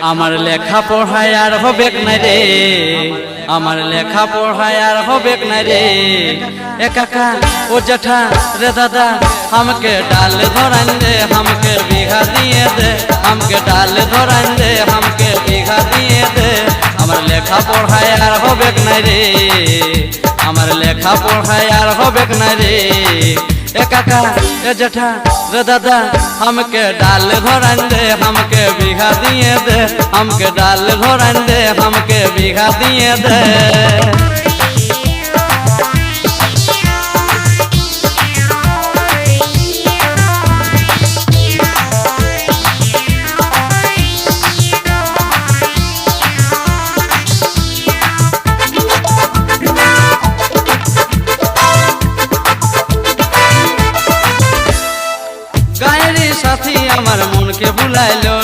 আমার লেখা পড়ায় আর হবে না রে, আমার লেখা পড়ায় আর হবে না রে। এ কাকা ও জেঠা রে দাদা हमके डाल धरान दे, हमके बीघा दिए दे, हमके डाल धरान दे, हमके बीघा दिए दे। আমার লেখা পড়ায় আর হবে না রে, আমার লেখা পড়ায় আর হবে না রে। ए काका ए जेठा रे दादा हमके डाल धरान दे, हमके बीघा दिए दे, हमके डाल धरान दे, हमके बीघा दिए दे। साथी আমার মনকে ভুলাইলো,